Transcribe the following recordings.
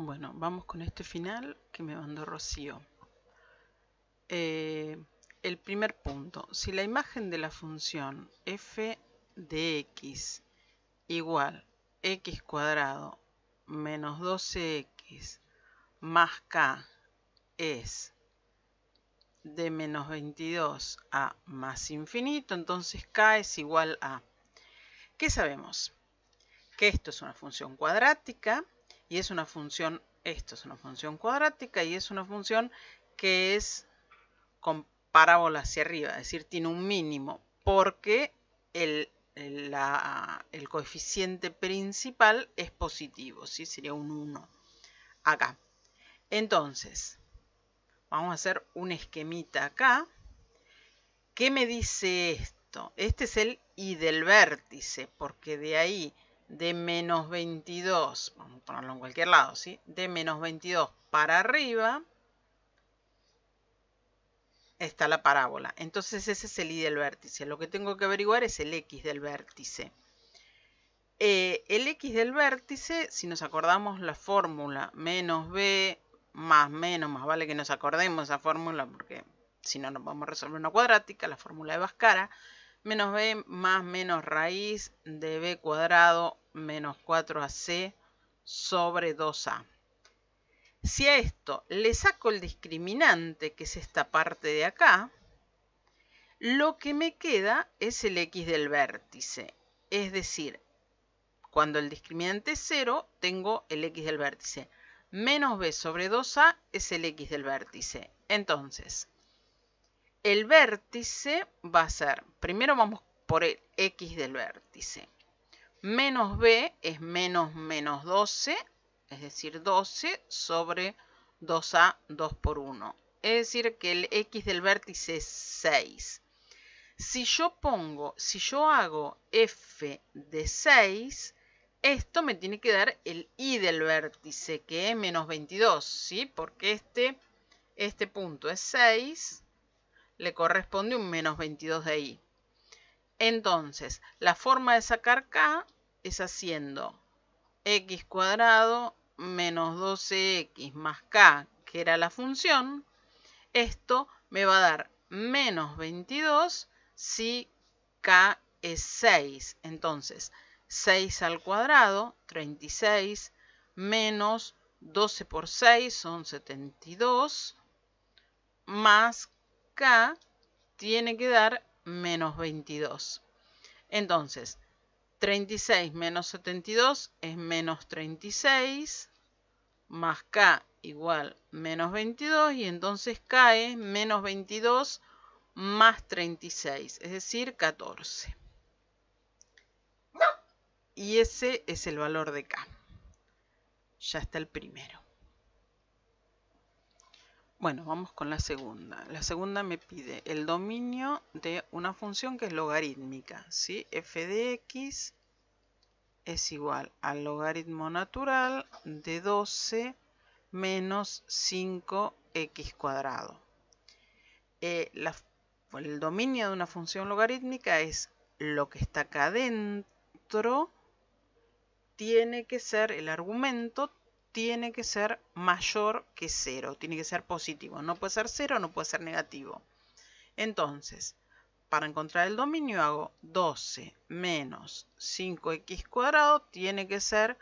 Bueno, vamos con este final que me mandó Rocío. El primer punto. Si la imagen de la función f de x igual x cuadrado menos 12x más k es de menos 22 a más infinito, entonces k es igual a... ¿Qué sabemos? Que esto es una función cuadrática y es una función, esto es una función cuadrática y es una función que es con parábola hacia arriba, es decir, tiene un mínimo, porque el coeficiente principal es positivo, ¿sí? Sería un 1 acá. Entonces, vamos a hacer un esquemita acá. ¿Qué me dice esto? Este es el y del vértice, porque de ahí de menos 22, vamos a ponerlo en cualquier lado, ¿sí? De menos 22 para arriba está la parábola. Entonces ese es el y del vértice. Lo que tengo que averiguar es el x del vértice. El x del vértice, si nos acordamos la fórmula menos b más menos, más vale que nos acordemos esa fórmula porque si no nos vamos a resolver una cuadrática, la fórmula de Bhaskara, menos b más menos raíz de b cuadrado menos 4ac sobre 2a. Si a esto le saco el discriminante, que es esta parte de acá, lo que me queda es el x del vértice. Es decir, cuando el discriminante es 0, tengo el x del vértice. Menos b sobre 2a es el x del vértice. Entonces, el vértice va a ser, primero vamos por el x del vértice. Menos b es menos menos 12, es decir, 12 sobre 2a, 2 por 1. Es decir, que el x del vértice es 6. Si yo hago f de 6, esto me tiene que dar el y del vértice, que es menos 22, ¿sí? Porque este punto es 6, le corresponde un menos 22 de ahí. Entonces, la forma de sacar k es haciendo x cuadrado menos 12x más k, que era la función. Esto me va a dar menos 22 si k es 6. Entonces, 6 al cuadrado, 36, menos 12 por 6 son 72, más k tiene que dar menos 22. Entonces, 36 menos 72 es menos 36, más k igual menos 22, y entonces k es menos 22 más 36, es decir, 14. Y ese es el valor de k. Ya está el primero. Bueno, vamos con la segunda. La segunda me pide el dominio de una función que es logarítmica, ¿sí? F de x es igual al logaritmo natural de 12 menos 5x cuadrado. El dominio de una función logarítmica es lo que está acá adentro, tiene que ser, el argumento tiene que ser mayor que 0, tiene que ser positivo, no puede ser 0, no puede ser negativo. Entonces, para encontrar el dominio hago 12 menos 5x cuadrado tiene que ser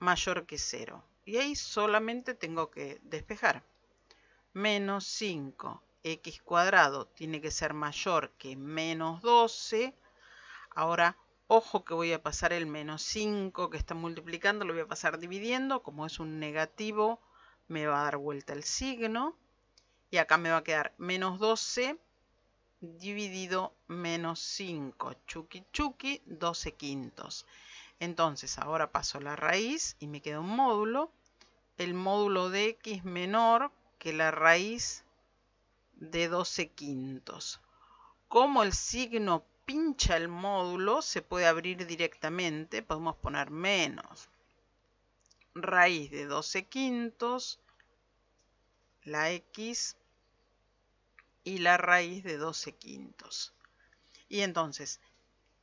mayor que 0. Y ahí solamente tengo que despejar. Menos 5x cuadrado tiene que ser mayor que menos 12. Ahora, ojo que voy a pasar el menos 5 que está multiplicando, lo voy a pasar dividiendo. Como es un negativo, me va a dar vuelta el signo. Y acá me va a quedar menos 12 dividido menos 5. Chuki chuki, 12 quintos. Entonces, ahora paso la raíz y me queda un módulo. El módulo de x menor que la raíz de 12 quintos. Como el signo pincha el módulo, se puede abrir directamente. Podemos poner menos raíz de 12 quintos, la x y la raíz de 12 quintos. Y entonces,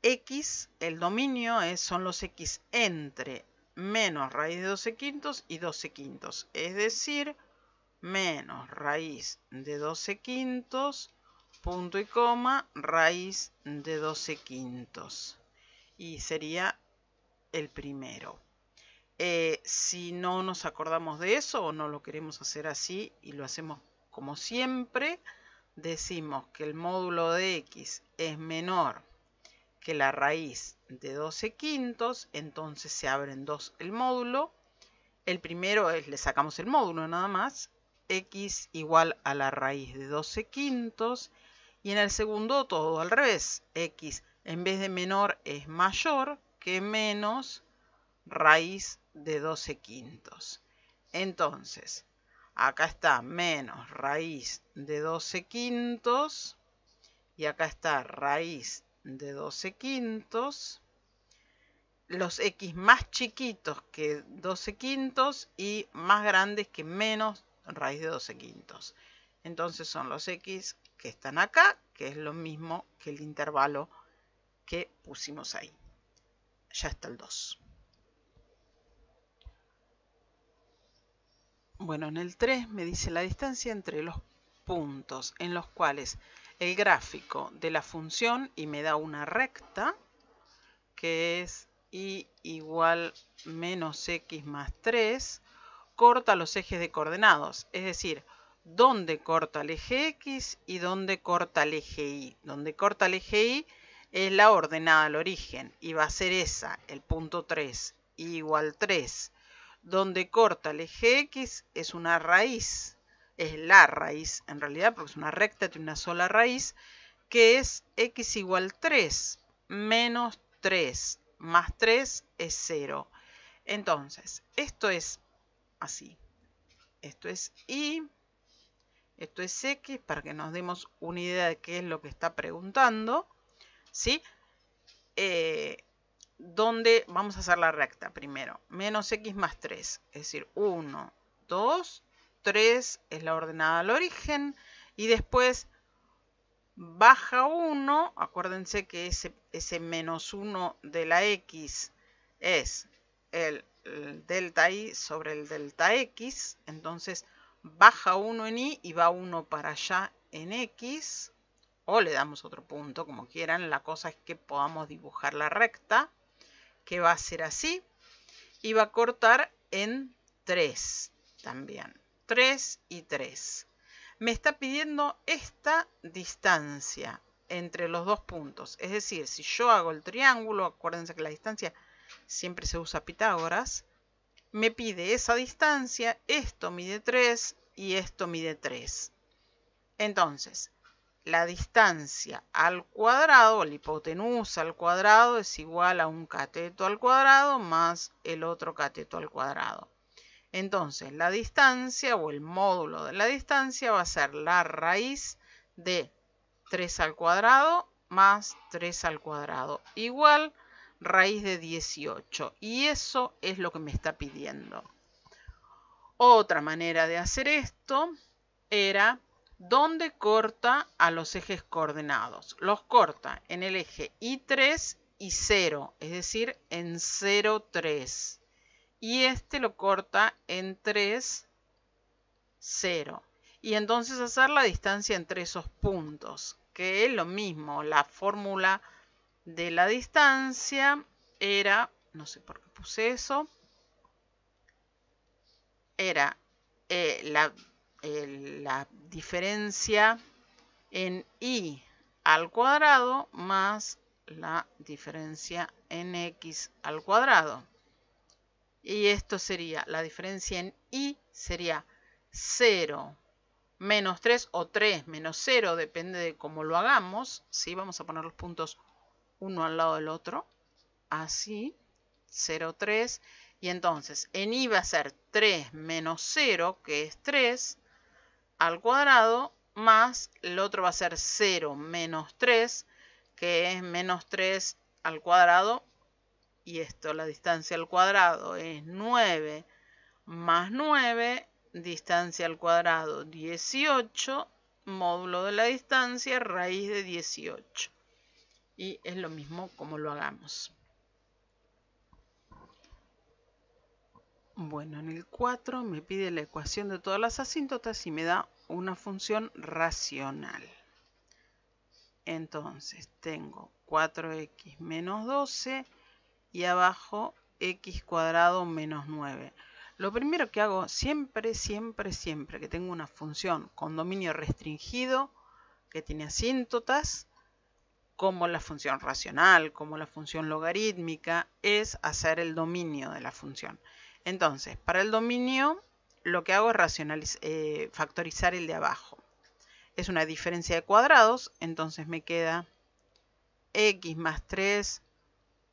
x, el dominio son los x entre menos raíz de 12 quintos y 12 quintos. Es decir, menos raíz de 12 quintos, punto y coma, raíz de 12 quintos. Y sería el primero. Si no nos acordamos de eso o no lo queremos hacer así y lo hacemos como siempre, decimos que el módulo de x es menor que la raíz de 12 quintos, entonces se abren dos el módulo. El primero es, le sacamos el módulo nada más, x igual a la raíz de 12 quintos, y en el segundo todo al revés, x en vez de menor es mayor que menos raíz de 12 quintos. Entonces, acá está menos raíz de 12 quintos y acá está raíz de 12 quintos. Los x más chiquitos que 12 quintos y más grandes que menos raíz de 12 quintos. Entonces son los x que están acá, que es lo mismo que el intervalo que pusimos ahí. Ya está el 2. Bueno, en el 3 me dice la distancia entre los puntos en los cuales el gráfico de la función, y me da una recta, que es y igual menos x más 3, corta los ejes de coordenados, es decir, dónde corta el eje x y dónde corta el eje y. Donde corta el eje y es la ordenada al origen, y va a ser esa, el punto 3, y igual 3. Donde corta el eje x es una raíz, es la raíz en realidad, porque es una recta, tiene una sola raíz, que es x igual 3 menos 3 más 3 es 0. Entonces, esto es así. Esto es y, esto es x, para que nos demos una idea de qué es lo que está preguntando, ¿sí? Donde vamos a hacer la recta primero. Menos x más 3, es decir, 1, 2, 3 es la ordenada al origen, y después baja 1, acuérdense que ese menos 1 de la x es el delta y sobre el delta x, entonces baja 1 en y y va 1 para allá en x, o le damos otro punto, como quieran. La cosa es que podamos dibujar la recta, que va a ser así, y va a cortar en 3 también, 3 y 3. Me está pidiendo esta distancia entre los dos puntos. Es decir, si yo hago el triángulo, acuérdense que la distancia siempre se usa Pitágoras, me pide esa distancia, esto mide 3 y esto mide 3. Entonces, la distancia al cuadrado, la hipotenusa al cuadrado, es igual a un cateto al cuadrado más el otro cateto al cuadrado. Entonces, la distancia o el módulo de la distancia va a ser la raíz de 3 al cuadrado más 3 al cuadrado, igual raíz de 18. Y eso es lo que me está pidiendo. Otra manera de hacer esto era dónde corta a los ejes coordenados. Los corta en el eje y3 y 0, es decir, en 0, 3. Y este lo corta en 3, 0. Y entonces hacer la distancia entre esos puntos, que es lo mismo. La fórmula de la distancia era, no sé por qué puse eso, era la diferencia en y al cuadrado más la diferencia en x al cuadrado. Y esto sería, la diferencia en y sería 0 menos 3 o 3 menos 0, depende de cómo lo hagamos. ¿Sí? Vamos a poner los puntos uno al lado del otro, así, 0, 3. Y entonces en y va a ser 3 menos 0, que es 3, al cuadrado, más el otro va a ser 0 menos 3, que es menos 3 al cuadrado. Y esto, la distancia al cuadrado es 9 más 9, distancia al cuadrado 18, módulo de la distancia, raíz de 18. Y es lo mismo como lo hagamos. Bueno, en el 4 me pide la ecuación de todas las asíntotas y me da una función racional. Entonces tengo 4x menos 12 y abajo x cuadrado menos 9. Lo primero que hago siempre que tengo una función con dominio restringido que tiene asíntotas, como la función racional, como la función logarítmica, es hacer el dominio de la función. Entonces, para el dominio, lo que hago es factorizar el de abajo. Es una diferencia de cuadrados, entonces me queda x más 3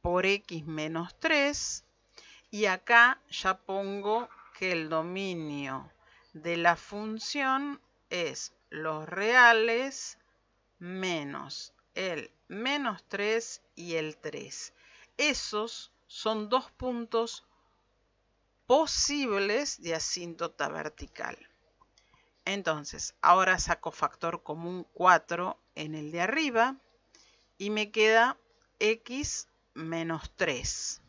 por x menos 3. Y acá ya pongo que el dominio de la función es los reales menos el menos 3 y el 3. Esos son dos puntos posibles de asíntota vertical. Entonces, ahora saco factor común 4 en el de arriba y me queda x menos 3.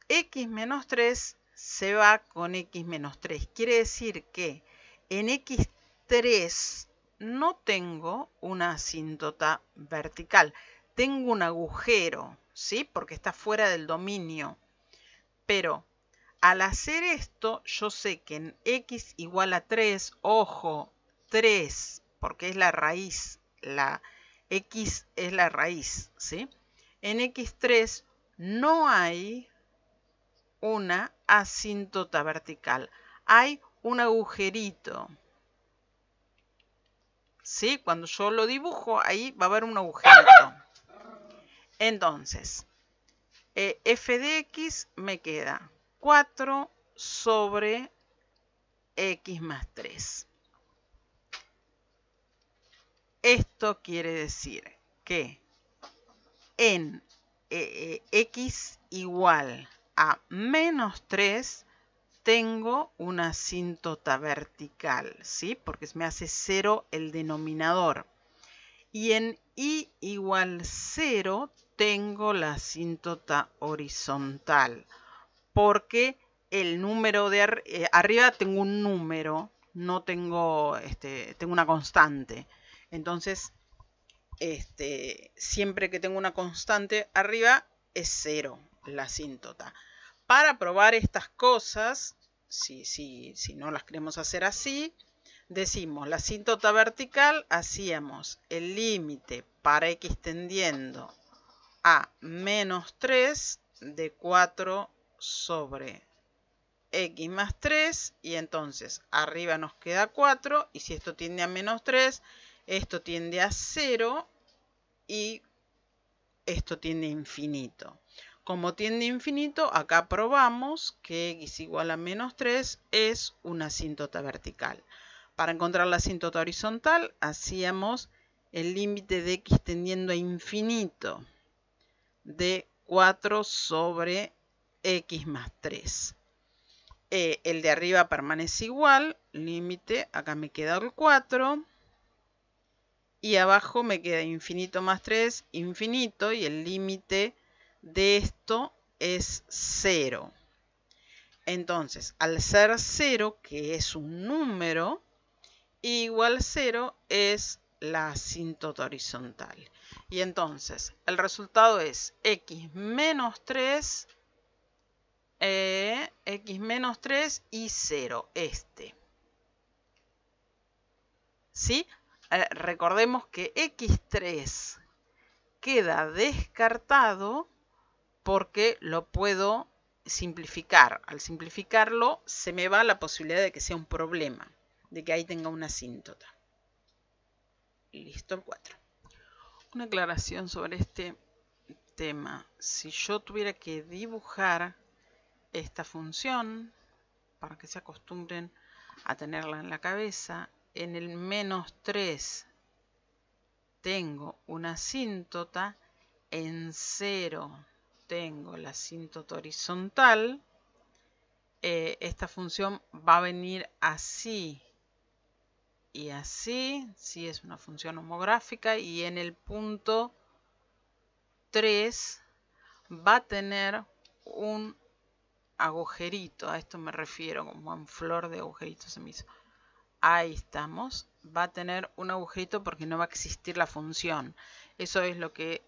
X menos 3 se va con x menos 3. Quiere decir que en x3 no tengo una asíntota vertical. Tengo un agujero, ¿sí? Porque está fuera del dominio. Pero al hacer esto, yo sé que en x igual a 3, ojo, 3, porque es la raíz, la x es la raíz, ¿sí? En x3 no hay una asíntota vertical, hay un agujerito. ¿Sí? Cuando yo lo dibujo, ahí va a haber un agujerito. Entonces, f de x me queda 4 sobre x más 3. Esto quiere decir que en x igual a menos 3 tengo una asíntota vertical, ¿sí? Porque me hace 0 el denominador. Y en y igual 0 tengo la asíntota horizontal, porque el número de arriba tengo un número, no tengo, tengo una constante. Entonces, siempre que tengo una constante arriba es 0 la asíntota. Para probar estas cosas, si no las queremos hacer así, decimos la asíntota vertical, hacíamos el límite para x tendiendo a menos 3 de 4 sobre x más 3, y entonces arriba nos queda 4, y si esto tiende a menos 3, esto tiende a 0 y esto tiende a infinito. Como tiende a infinito, acá probamos que x igual a menos 3 es una asíntota vertical. Para encontrar la asíntota horizontal, hacíamos el límite de x tendiendo a infinito de 4 sobre x más 3. El de arriba permanece igual, límite, acá me queda el 4. Y abajo me queda infinito más 3, infinito, y el límite de esto es 0. Entonces, al ser 0, que es un número, igual 0 es la asíntota horizontal. Y entonces, el resultado es x menos 3 y 0, ¿Sí? Recordemos que x3 queda descartado porque lo puedo simplificar. Al simplificarlo se me va la posibilidad de que sea un problema, de que ahí tenga una asíntota. Listo, el 4. Una aclaración sobre este tema. Si yo tuviera que dibujar esta función, para que se acostumbren a tenerla en la cabeza, en el menos 3 tengo una asíntota, en 0 tengo la asíntota horizontal. Esta función va a venir así y así, si es una función homográfica, y en el punto 3 va a tener un agujerito, a esto me refiero, como en flor de agujerito se me hizo. Ahí estamos, va a tener un agujerito porque no va a existir la función. Eso es lo que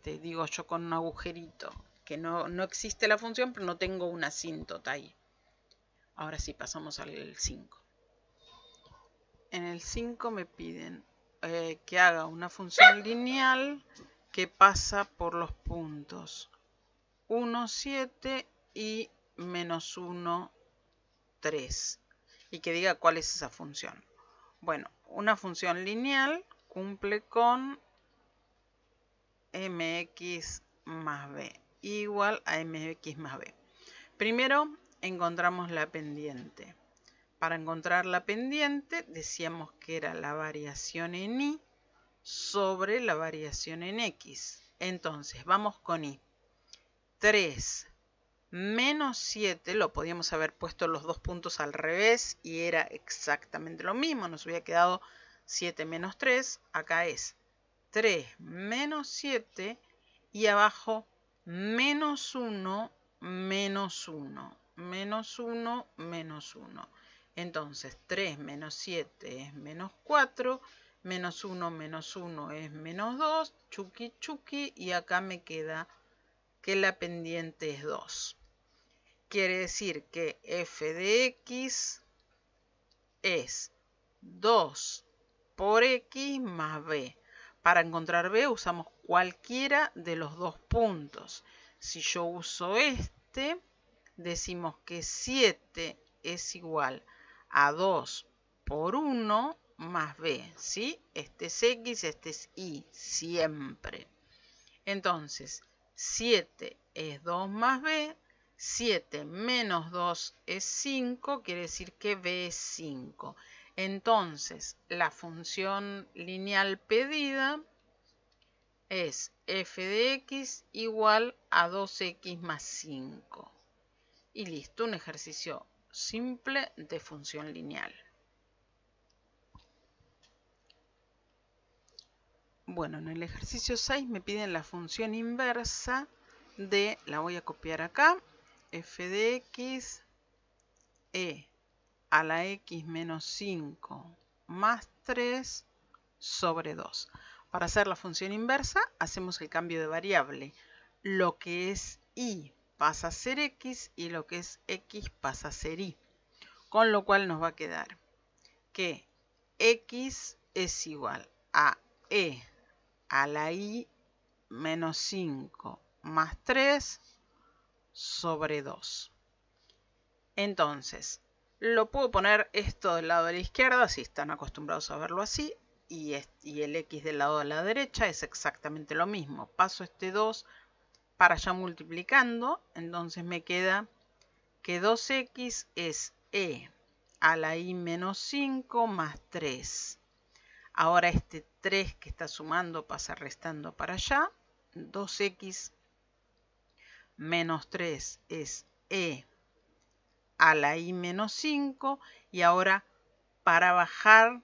digo yo con un agujerito, que no existe la función, pero no tengo una asíntota ahí. Ahora sí, pasamos al 5. En el 5 me piden que haga una función lineal que pasa por los puntos 1, 7 y menos 1, 3. Y que diga cuál es esa función. Bueno, una función lineal cumple con mx más b igual a mx más b. Primero encontramos la pendiente. Para encontrar la pendiente decíamos que era la variación en y sobre la variación en x. Entonces vamos con y. 3 menos 7, lo podíamos haber puesto los dos puntos al revés y era exactamente lo mismo, nos hubiera quedado 7 menos 3, acá es 3 menos 7 y abajo menos 1, menos 1, menos 1, menos 1. Entonces 3 menos 7 es menos 4, menos 1 es menos 2, chuki chuki, y acá me queda que la pendiente es 2. Quiere decir que f de x es 2 por x más b. Para encontrar b usamos cualquiera de los dos puntos. Si yo uso este, decimos que 7 es igual a 2 por 1 más b, ¿sí? Este es x, este es y, siempre. Entonces, 7 es 2 más b, 7 menos 2 es 5, quiere decir que b es 5. Entonces, la función lineal pedida es f de x igual a 2x más 5. Y listo, un ejercicio simple de función lineal. Bueno, en el ejercicio 6 me piden la función inversa de, la voy a copiar acá, f de x e a la x menos 5 más 3 sobre 2. Para hacer la función inversa hacemos el cambio de variable. Lo que es y pasa a ser x y lo que es x pasa a ser y. Con lo cual nos va a quedar que x es igual a e a la y menos 5 más 3 sobre 2. Entonces, lo puedo poner esto del lado de la izquierda, si están acostumbrados a verlo así, y el x del lado de la derecha es exactamente lo mismo. Paso este 2 para allá multiplicando, entonces me queda que 2x es e a la y menos 5 más 3. Ahora este 3 que está sumando pasa restando para allá. 2x menos 3 es e a la y menos 5. Y ahora para bajar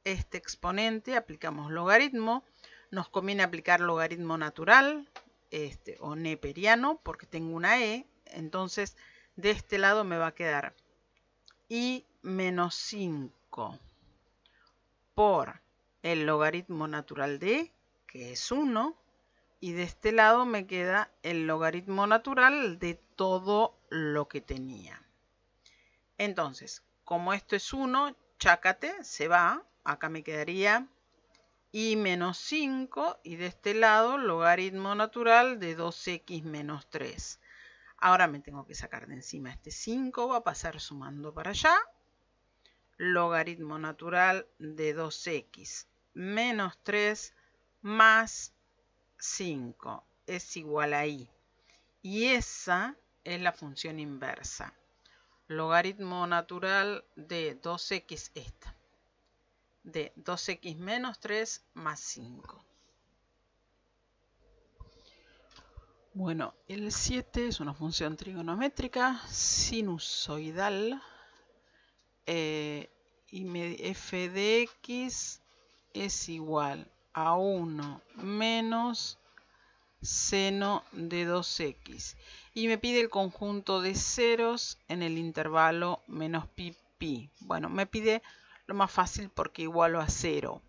este exponente aplicamos logaritmo. Nos conviene aplicar logaritmo natural o neperiano porque tengo una e. Entonces de este lado me va a quedar y menos 5 por el logaritmo natural de e, que es 1, y de este lado me queda el logaritmo natural de todo lo que tenía. Entonces, como esto es 1, chácate, se va, acá me quedaría y menos 5, y de este lado logaritmo natural de 2x menos 3. Ahora me tengo que sacar de encima este 5, va a pasar sumando para allá. Logaritmo natural de 2x menos 3 más 5 es igual a y. Y esa es la función inversa. Logaritmo natural de 2x esta. De 2x menos 3 más 5. Bueno, el 7 es una función trigonométrica sinusoidal. Y f de x es igual a 1 menos seno de 2x. y me pide el conjunto de ceros en el intervalo menos pi, pi. Bueno, me pide lo más fácil porque igualo a 0.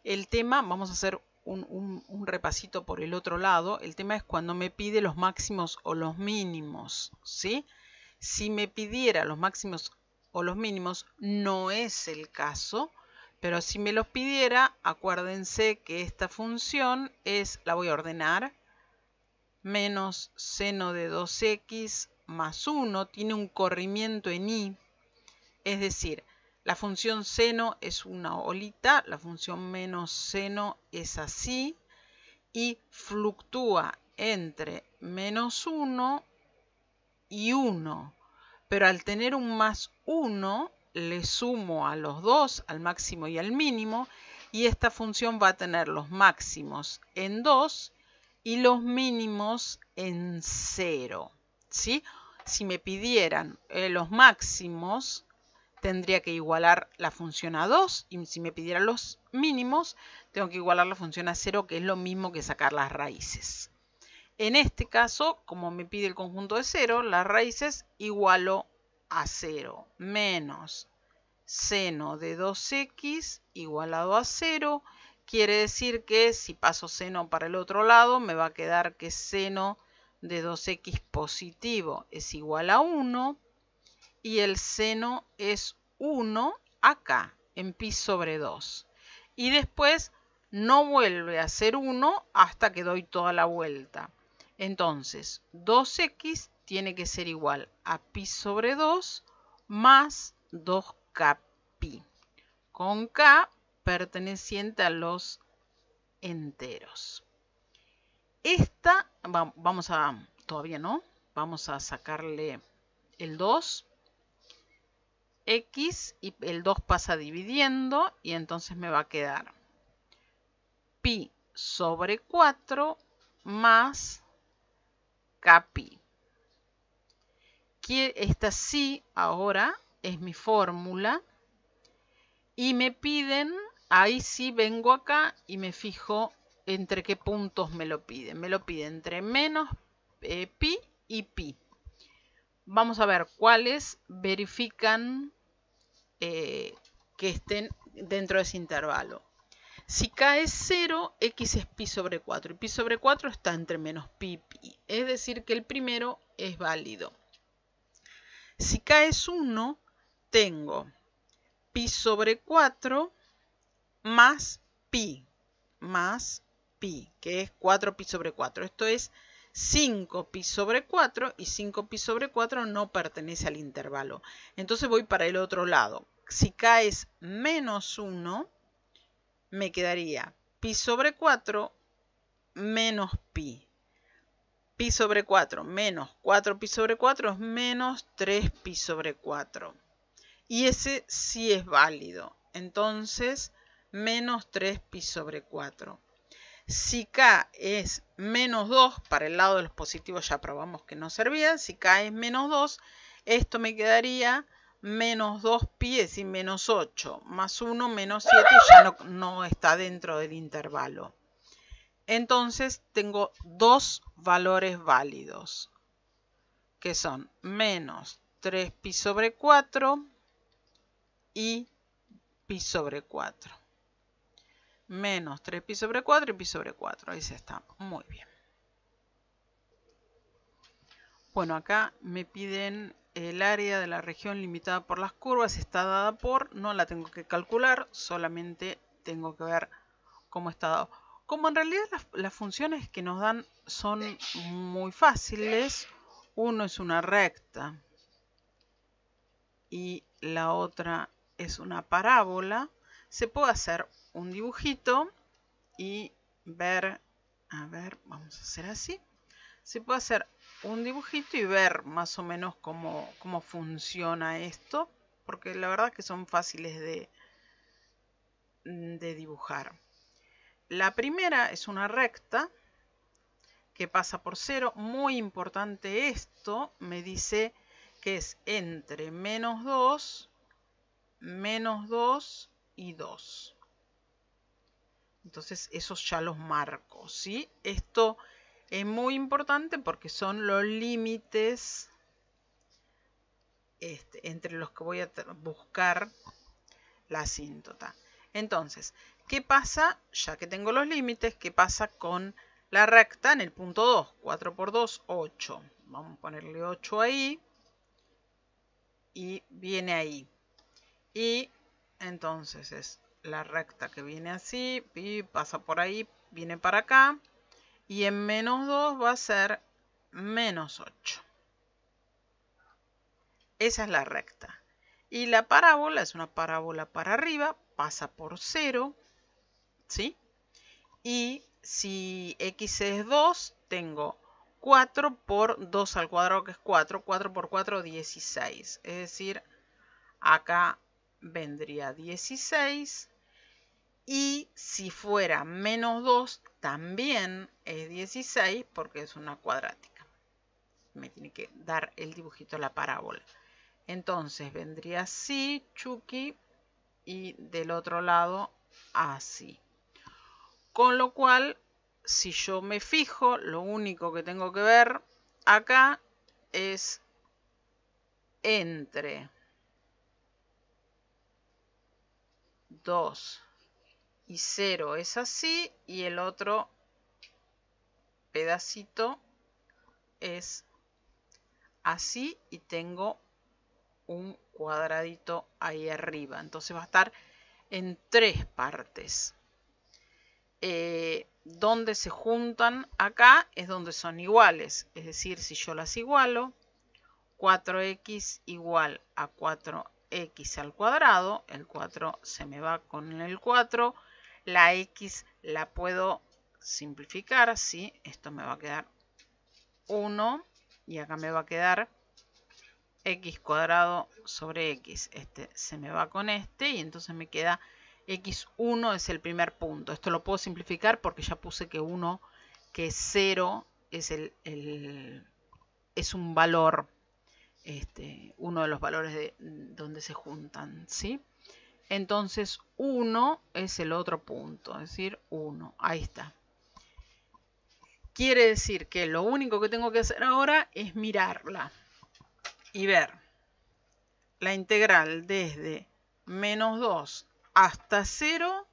El tema, vamos a hacer un repasito por el otro lado. El tema es cuando me pide los máximos o los mínimos, ¿sí? Si me pidiera los máximos o los mínimos, no es el caso, pero si me los pidiera, acuérdense que esta función la voy a ordenar, menos seno de 2x más 1, tiene un corrimiento en y, es decir, la función seno es una bolita, la función menos seno es así, y fluctúa entre menos 1 y 1. Pero al tener un más 1, le sumo a los dos, al máximo y al mínimo, y esta función va a tener los máximos en 2 y los mínimos en 0. ¿Sí? Si me pidieran los máximos, tendría que igualar la función a 2, y si me pidieran los mínimos, tengo que igualar la función a 0, que es lo mismo que sacar las raíces. En este caso, como me pide el conjunto de 0, las raíces igualo a 0 menos seno de 2x igualado a 0. Quiere decir que si paso seno para el otro lado, me va a quedar que seno de 2x positivo es igual a 1 y el seno es 1 acá en pi sobre 2. Y después no vuelve a ser 1 hasta que doy toda la vuelta. Entonces, 2x tiene que ser igual a pi sobre 2 más 2k pi, con k perteneciente a los enteros. Esta, todavía no, vamos a sacarle el 2, x, y el 2 pasa dividiendo, y entonces me va a quedar pi sobre 4 más kpi. Esta sí ahora es mi fórmula y me piden, ahí sí vengo acá y me fijo entre qué puntos me lo piden. Me lo piden entre menos pi y pi. Vamos a ver cuáles verifican que estén dentro de ese intervalo. Si k es 0, x es pi sobre 4 y pi sobre 4 está entre menos pi y pi. Es decir que el primero es válido. Si k es 1, tengo pi sobre 4 más pi, que es 4 pi sobre 4. Esto es 5 pi sobre 4 y 5 pi sobre 4 no pertenece al intervalo. Entonces voy para el otro lado. Si k es menos 1, me quedaría pi sobre 4 menos pi. Pi sobre 4 menos 4 pi sobre 4 es menos 3 pi sobre 4. Y ese sí es válido. Entonces, menos 3 pi sobre 4. Si k es menos 2, para el lado de los positivos ya probamos que no servía. Si k es menos 2, esto me quedaría menos 2 pi, es decir, menos 8, más 1, menos 7, y ya no está dentro del intervalo. Entonces tengo dos valores válidos, que son menos 3 pi sobre 4 y pi sobre 4. Menos 3 pi sobre 4 y pi sobre 4. Ahí se está. Muy bien. Bueno, acá me piden el área de la región limitada por las curvas. Está dada por, no la tengo que calcular, solamente tengo que ver cómo está dado. Como en realidad las funciones que nos dan son muy fáciles, uno es una recta y la otra es una parábola, se puede hacer un dibujito y ver, a ver, vamos a hacer así. Se puede hacer un dibujito y ver más o menos cómo funciona esto, porque la verdad que son fáciles de dibujar. La primera es una recta que pasa por 0. Muy importante esto, me dice que es entre menos 2 y 2. Entonces esos ya los marco, ¿sí? Esto Es muy importante porque son los límites entre los que voy a buscar la asíntota. Entonces, ¿qué pasa? Ya que tengo los límites, ¿qué pasa con la recta en el punto 2? 4 por 2, 8. Vamos a ponerle 8 ahí. Y viene ahí. Y entonces es la recta que viene así, y pasa por ahí, viene para acá. Y en menos 2 va a ser menos 8. Esa es la recta. Y la parábola es una parábola para arriba, pasa por 0, ¿sí? Y si x es 2, tengo 4 por 2 al cuadrado, que es 4. 4 por 4, 16. Es decir, acá vendría 16. Y si fuera menos 2, también es 16 porque es una cuadrática. Me tiene que dar el dibujito de la parábola. Entonces vendría así, Chucky, y del otro lado así. Con lo cual, si yo me fijo, lo único que tengo que ver acá es entre 2 y 0 es así, y el otro pedacito es así, y tengo un cuadradito ahí arriba. Entonces va a estar en 3 partes. Donde se juntan acá es donde son iguales. Es decir, si yo las igualo, 4x igual a 4x al cuadrado. El 4 se me va con el 4. La x la puedo simplificar así. Esto me va a quedar 1. Y acá me va a quedar x cuadrado sobre x. Este se me va con este y entonces me queda x1 es el primer punto. Esto lo puedo simplificar porque ya puse que 1, que 0 es, es un valor, uno de los valores de donde se juntan, ¿sí? Entonces 1 es el otro punto, es decir, 1. Ahí está. Quiere decir que lo único que tengo que hacer ahora es mirarla y ver la integral desde menos 2 hasta 0.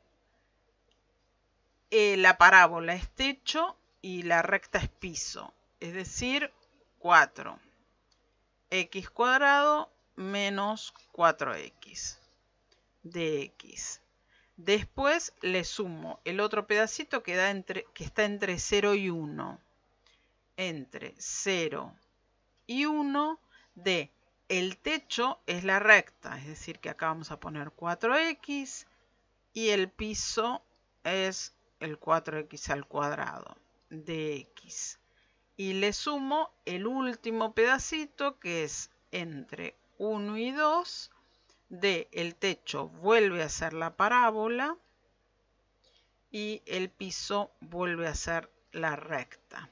La parábola es techo y la recta es piso. Es decir, 4x cuadrado menos 4x de x. Después le sumo el otro pedacito que está entre 0 y 1. Entre 0 y 1 de el techo es la recta, es decir que acá vamos a poner 4x y el piso es el 4x al cuadrado de x. Y le sumo el último pedacito que es entre 1 y 2 de el techo vuelve a ser la parábola y el piso vuelve a ser la recta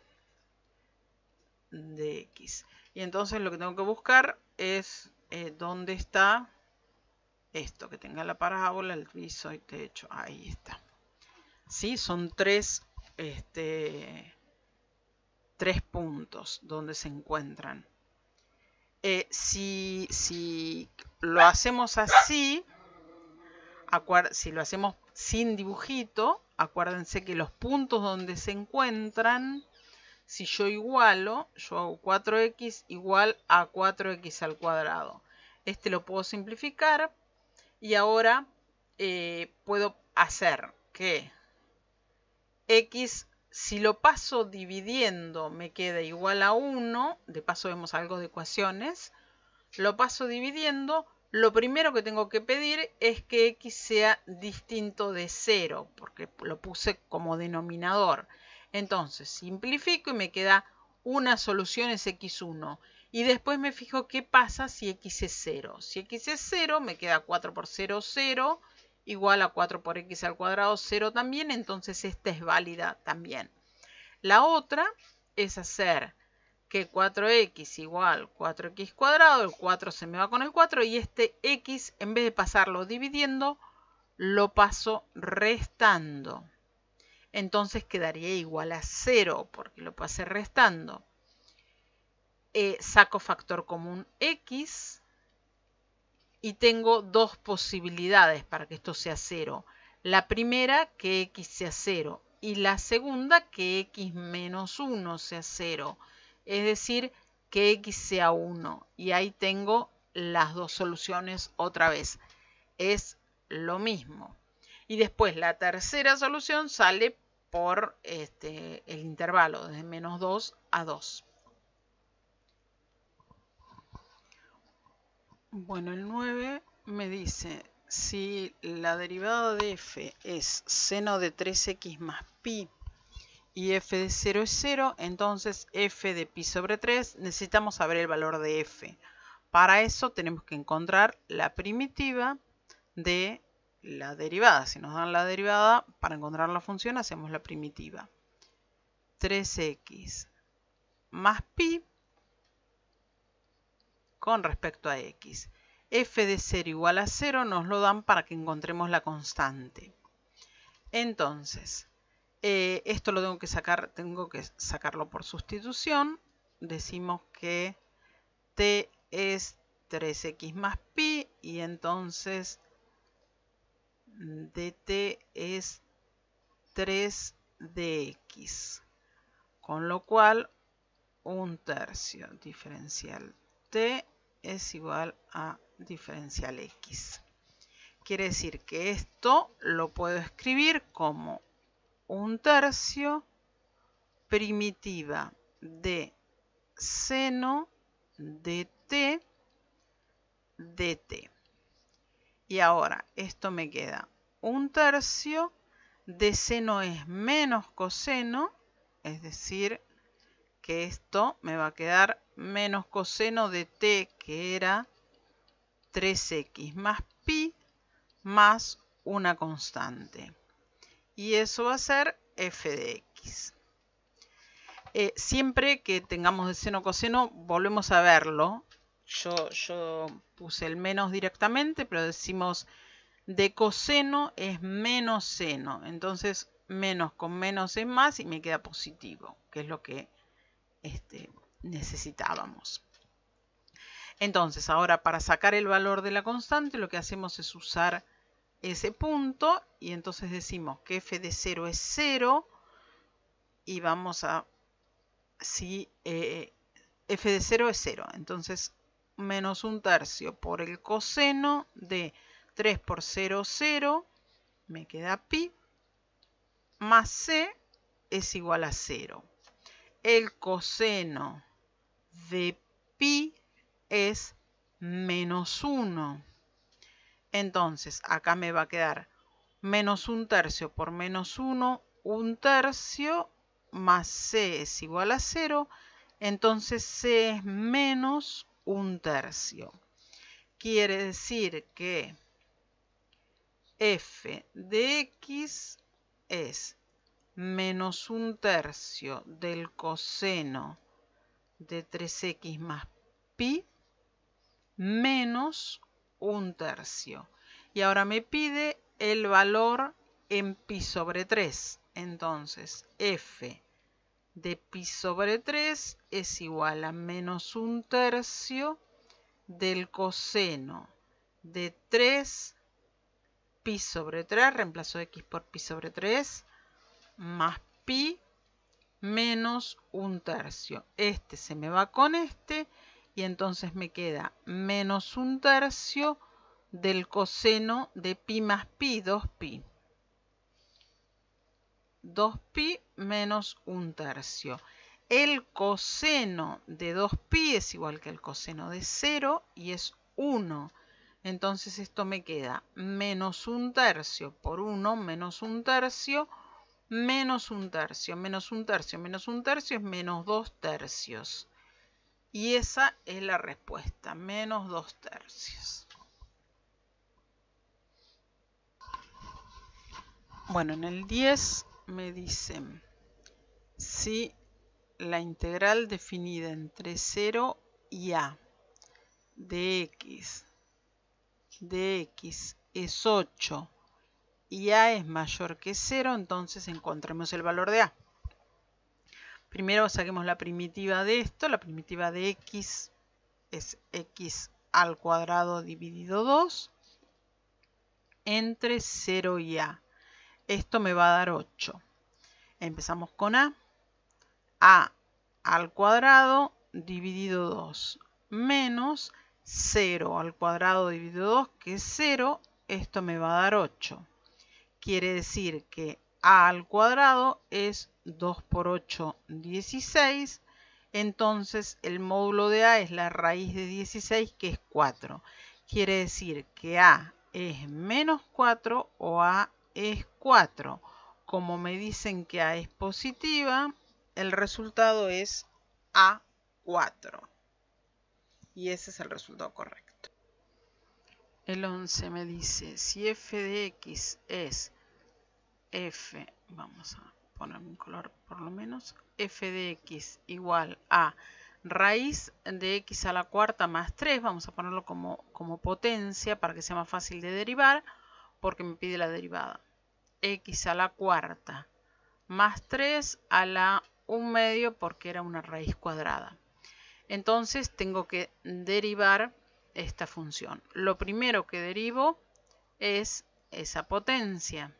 de x. Y entonces lo que tengo que buscar es dónde está esto, que tenga la parábola, el piso y techo. Ahí está. ¿Sí? Son 3 puntos donde se encuentran. Si lo hacemos así, si lo hacemos sin dibujito, acuérdense que los puntos donde se encuentran, si yo igualo, yo hago 4x igual a 4x al cuadrado. Este lo puedo simplificar y ahora puedo hacer que x, si lo paso dividiendo, me queda igual a 1. De paso vemos algo de ecuaciones. Lo paso dividiendo. Lo primero que tengo que pedir es que x sea distinto de 0, porque lo puse como denominador. Entonces simplifico y me queda una solución, es x1. Y después me fijo qué pasa si x es 0. Si x es 0, me queda 4 por 0, 0, igual a 4 por x al cuadrado, 0 también. Entonces esta es válida también. La otra es hacer que 4x igual 4x cuadrado, el 4 se me va con el 4 y este x, en vez de pasarlo dividiendo, lo paso restando. entonces quedaría igual a 0 porque lo pasé restando. Saco factor común x y tengo dos posibilidades para que esto sea 0. La primera, que x sea 0, y la segunda, que x menos 1 sea 0, es decir, que x sea 1. Y ahí tengo las dos soluciones otra vez. Es lo mismo. Y después la tercera solución sale por el intervalo de menos 2 a 2. Bueno, el 9 me dice, si la derivada de f es seno de 3x más pi y f de 0 es 0, entonces f de pi sobre 3 necesitamos saber el valor de f. Para eso tenemos que encontrar la primitiva de la derivada. Si nos dan la derivada, para encontrar la función hacemos la primitiva. 3x más pi con respecto a x. F de 0 igual a 0 nos lo dan para que encontremos la constante. Entonces, esto lo tengo que sacarlo por sustitución. Decimos que t es 3x más pi y entonces dt es 3 dx. Con lo cual, 1/3 diferencial t es igual a diferencial x. Quiere decir que esto lo puedo escribir como 1/3 primitiva de seno de t dt. Y ahora esto me queda 1/3 de seno es menos coseno, es decir, que esto me va a quedar menos coseno de t, que era 3x más pi, más una constante. Y eso va a ser f de x. Siempre que tengamos de seno coseno, volvemos a verlo. Yo puse el menos directamente, pero decimos de coseno es menos seno. Entonces, menos con menos es más y me queda positivo, que es lo que necesitábamos. Entonces, ahora para sacar el valor de la constante, lo que hacemos es usar ese punto y entonces decimos que f de 0 es 0 y vamos a, si f de 0 es 0, entonces menos 1/3 por el coseno de 3 por 0, 0, me queda pi, más c es igual a 0. El coseno de pi es menos 1. Entonces, acá me va a quedar menos 1/3 por menos 1, 1/3, más c es igual a 0. Entonces, c es menos 1/3. Quiere decir que f de x es menos 1/3 del coseno de 3x más pi menos 1/3. Y ahora me pide el valor en pi sobre 3. Entonces, f de pi sobre 3 es igual a menos 1/3 del coseno de 3 pi sobre 3, reemplazo x por pi sobre 3, más pi menos 1/3. Este se me va con este y entonces me queda menos 1/3 del coseno de pi más pi, 2pi. 2pi menos 1/3. El coseno de 2pi es igual que el coseno de 0 y es 1. Entonces esto me queda menos 1/3 por 1 menos 1/3 menos 1/3. Menos 1/3 menos 1/3 es menos 2/3. Y esa es la respuesta, menos 2/3. Bueno, en el 10 me dicen si la integral definida entre 0 y a de x es 8 y a es mayor que 0, entonces encontremos el valor de a. Primero saquemos la primitiva de esto. La primitiva de x es x al cuadrado dividido 2 entre 0 y a. Esto me va a dar 8. Empezamos con a al cuadrado dividido 2 menos 0 al cuadrado dividido 2, que es 0. Esto me va a dar 8. Quiere decir que a al cuadrado es 2 por 8, 16. Entonces el módulo de a es la raíz de 16, que es 4. Quiere decir que a es menos 4 o a es 4. Como me dicen que a es positiva, el resultado es A4. Y ese es el resultado correcto. El 11 me dice, si f de x es f, vamos a poner un color por lo menos, f de x igual a raíz de x a la cuarta más 3, vamos a ponerlo como potencia para que sea más fácil de derivar, porque me pide la derivada. X a la cuarta más 3 a la 1/2, porque era una raíz cuadrada. Entonces tengo que derivar esta función. Lo primero que derivo es esa potencia,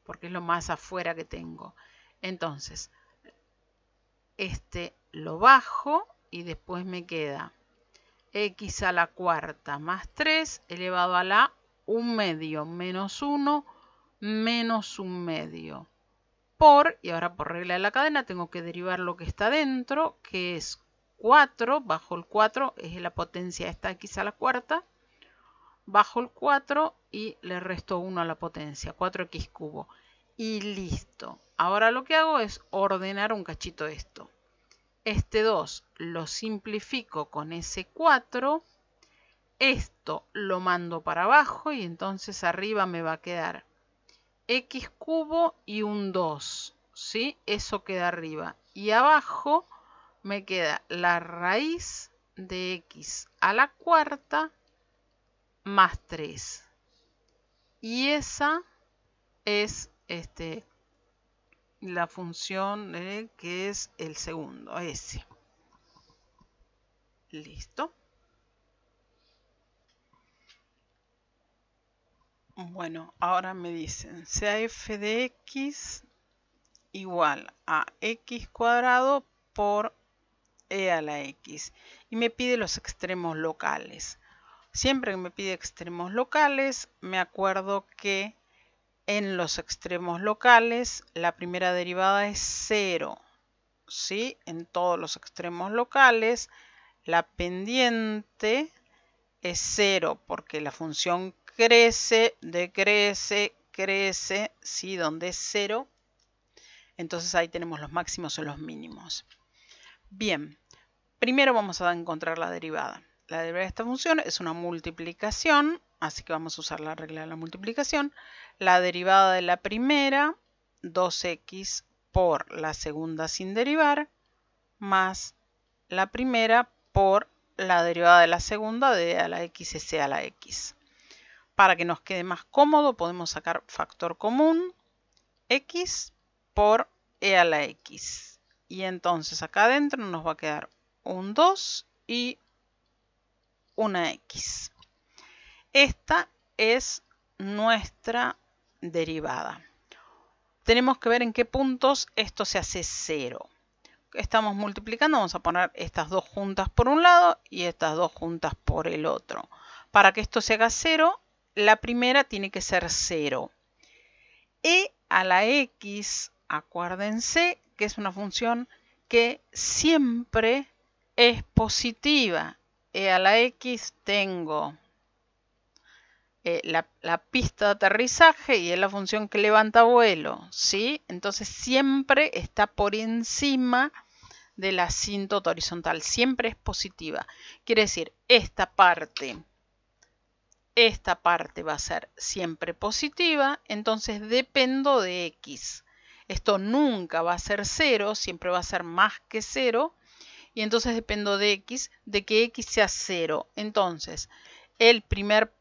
porque es lo más afuera que tengo. Entonces, este lo bajo y después me queda x a la cuarta más 3 elevado a la 1/2 menos 1 menos 1/2 por, y ahora por regla de la cadena tengo que derivar lo que está dentro, que es 4, bajo el 4 es la potencia esta x a la cuarta, bajo el 4 y le resto 1 a la potencia, 4x cubo. Y listo. Ahora lo que hago es ordenar un cachito esto. Este 2 lo simplifico con ese 4. Esto lo mando para abajo y entonces arriba me va a quedar x cubo y un 2. ¿Sí? Eso queda arriba. Y abajo me queda la raíz de x a la cuarta más 3. Y esa es la función que es el segundo, ese. Listo. Bueno, ahora me dicen, sea f de x igual a x cuadrado por e a la x. Y me pide los extremos locales. Siempre que me pide extremos locales, me acuerdo que en los extremos locales la primera derivada es 0. ¿Sí? En todos los extremos locales la pendiente es 0 porque la función crece, decrece, crece, ¿sí? Donde es 0. Entonces ahí tenemos los máximos o los mínimos. Bien, primero vamos a encontrar la derivada. La derivada de esta función es una multiplicación, así que vamos a usar la regla de la multiplicación. La derivada de la primera, 2x por la segunda sin derivar, más la primera por la derivada de la segunda de e a la x es e a la x. Para que nos quede más cómodo podemos sacar factor común, x por e a la x. Y entonces acá adentro nos va a quedar un 2 y una x. Esta es nuestra derivada. Tenemos que ver en qué puntos esto se hace 0. Estamos multiplicando, vamos a poner estas dos juntas por un lado y estas dos juntas por el otro. Para que esto se haga 0, la primera tiene que ser 0. E a la x, acuérdense que es una función que siempre es positiva. E a la x tengo la pista de aterrizaje y es la función que levanta vuelo, ¿sí? Entonces siempre está por encima de la asíntota horizontal, siempre es positiva. Quiere decir, esta parte va a ser siempre positiva, entonces dependo de x. Esto nunca va a ser 0, siempre va a ser más que 0, y entonces dependo de x, de que x sea 0. Entonces, el primer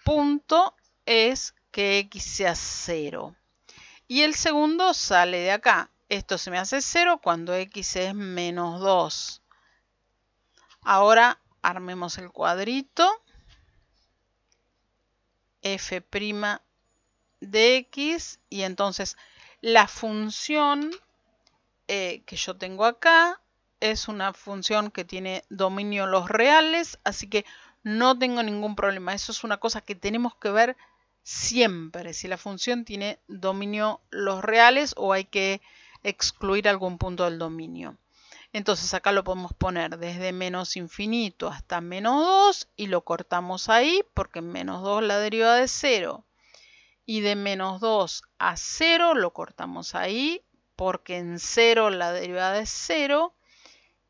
punto es que x sea 0. Y el segundo sale de acá. Esto se me hace 0 cuando x es menos 2. Ahora armemos el cuadrito. F' de x. Y entonces la función que yo tengo acá es una función que tiene dominio los reales. Así que no tengo ningún problema. Eso es una cosa que tenemos que ver siempre. Si la función tiene dominio los reales o hay que excluir algún punto del dominio. Entonces acá lo podemos poner desde menos infinito hasta menos 2 y lo cortamos ahí porque en menos 2 la derivada es 0. Y de menos 2 a 0 lo cortamos ahí porque en 0 la derivada es 0.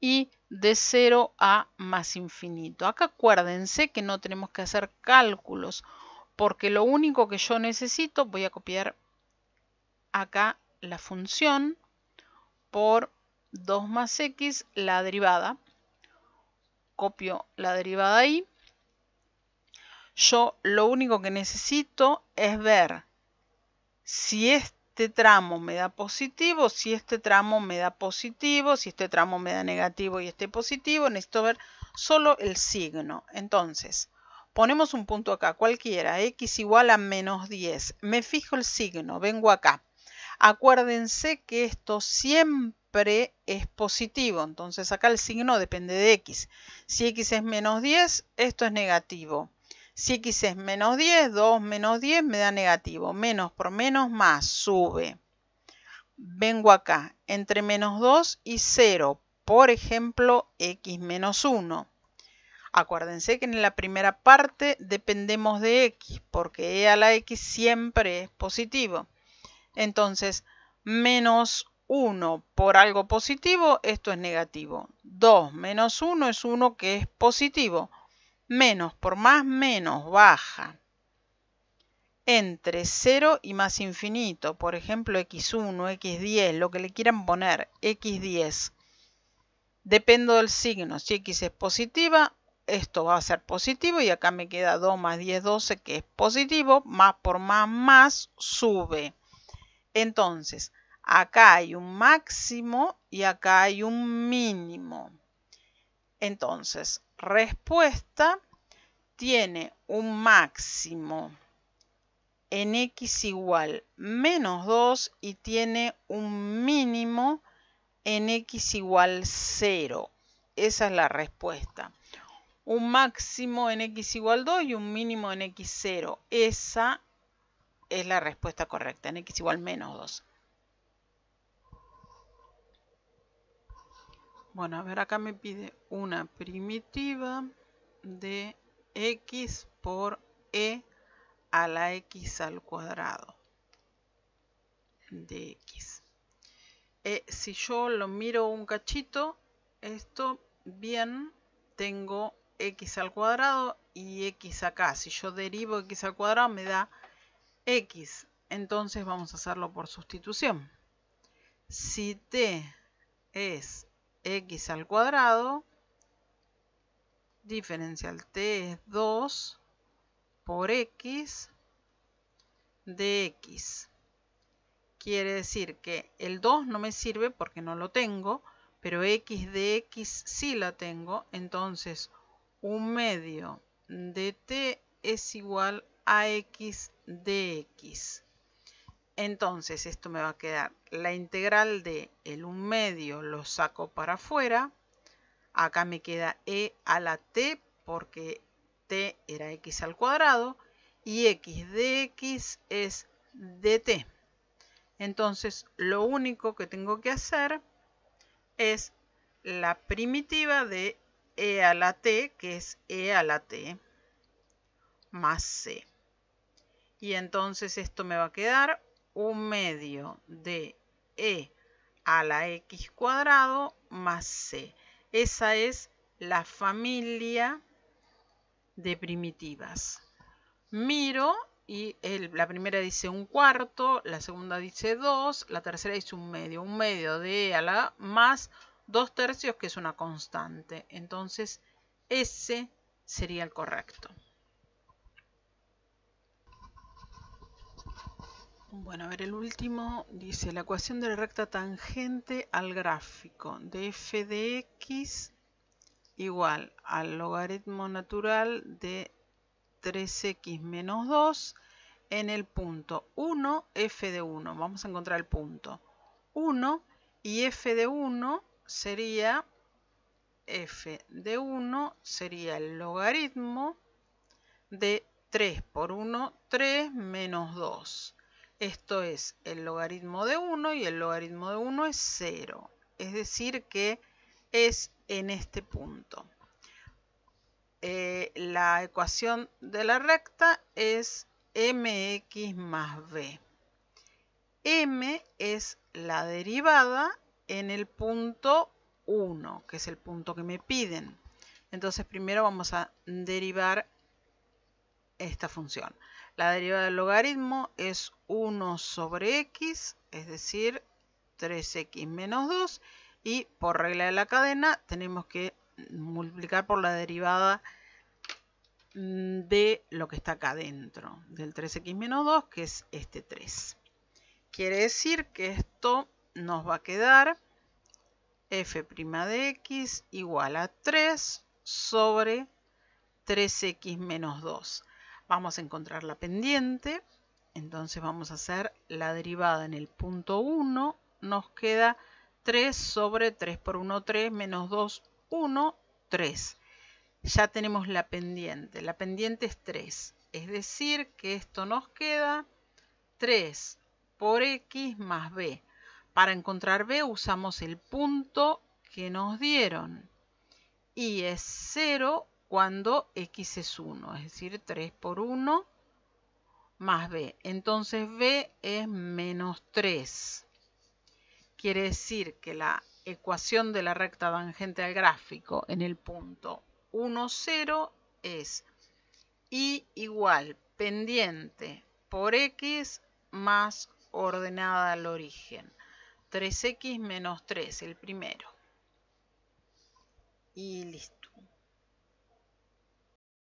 Y de 0 a más infinito. Acá acuérdense que no tenemos que hacer cálculos porque lo único que yo necesito, voy a copiar acá la función por 2 más x, la derivada. Copio la derivada ahí. Yo lo único que necesito es ver si este tramo me da positivo, si este tramo me da positivo, si este tramo me da negativo y este positivo. Necesito ver solo el signo. Entonces, ponemos un punto acá, cualquiera, x igual a menos 10. Me fijo el signo, vengo acá. Acuérdense que esto siempre es positivo, entonces acá el signo depende de x. Si x es menos 10, esto es negativo. Si x es menos 10, 2 menos 10 me da negativo. Menos por menos más, sube. Vengo acá, entre menos 2 y 0. Por ejemplo, x menos 1. Acuérdense que en la primera parte dependemos de x, porque e a la x siempre es positivo. Entonces, menos 1 por algo positivo, esto es negativo. 2 menos 1 es 1 que es positivo. Menos por más, menos, baja. Entre 0 y más infinito, por ejemplo, x1, x10, lo que le quieran poner, x10. Dependo del signo. Si x es positiva, esto va a ser positivo y acá me queda 2 más 10, 12, que es positivo. Más por más, más, sube. Entonces, acá hay un máximo y acá hay un mínimo. Entonces, respuesta tiene un máximo en x igual menos 2 y tiene un mínimo en x igual 0. Esa es la respuesta. Un máximo en x igual 2 y un mínimo en x 0. Esa es la respuesta correcta, en x igual menos 2. Bueno, a ver, acá me pide una primitiva de x por e a la x al cuadrado de x. Si yo lo miro un cachito, esto bien, tengo x al cuadrado y x acá. Si yo derivo x al cuadrado me da x. Entonces vamos a hacerlo por sustitución. Si t es x al cuadrado, diferencial t es 2 por x de x. Quiere decir que el 2 no me sirve porque no lo tengo, pero x de x sí la tengo. Entonces, 1/2 de t es igual a x de x. Entonces, esto me va a quedar la integral de el 1/2 lo saco para afuera. Acá me queda e a la t porque t era x al cuadrado y x de x es dt. Entonces lo único que tengo que hacer es la primitiva de e a la t, que es e a la t más c. Y entonces esto me va a quedar 1/2 de e a la x cuadrado más c. Esa es la familia de primitivas. Miro y la primera dice 1/4, la segunda dice 2, la tercera dice 1/2. 1/2 de e a la más 2/3, que es una constante. Entonces, ese sería el correcto. Bueno, a ver, el último dice la ecuación de la recta tangente al gráfico de f de x igual al logaritmo natural de 3x menos 2 en el punto 1, f de 1. Vamos a encontrar el punto 1 y f de 1 sería el logaritmo de 3 por 1, 3 menos 2. Esto es el logaritmo de 1 y el logaritmo de 1 es 0. Es decir que es en este punto. La ecuación de la recta es mx más b. M es la derivada en el punto 1, que es el punto que me piden. Entonces primero vamos a derivar esta función. La derivada del logaritmo es 1 sobre x, es decir, 3x menos 2. Y por regla de la cadena tenemos que multiplicar por la derivada de lo que está acá adentro, del 3x menos 2, que es este 3. Quiere decir que esto nos va a quedar f' de x igual a 3 sobre 3x menos 2. Vamos a encontrar la pendiente, entonces vamos a hacer la derivada en el punto 1, nos queda 3 sobre 3 por 1, 3, menos 2, 1, 3. Ya tenemos la pendiente es 3, es decir que esto nos queda 3 por x más b. Para encontrar b usamos el punto que nos dieron y es 0 cuando x es 1, es decir 3 por 1 más b. Entonces b es menos 3. Quiere decir que la ecuación de la recta tangente al gráfico en el punto 1, 0 es y igual pendiente por x más ordenada al origen. 3x menos 3, el primero. Y listo.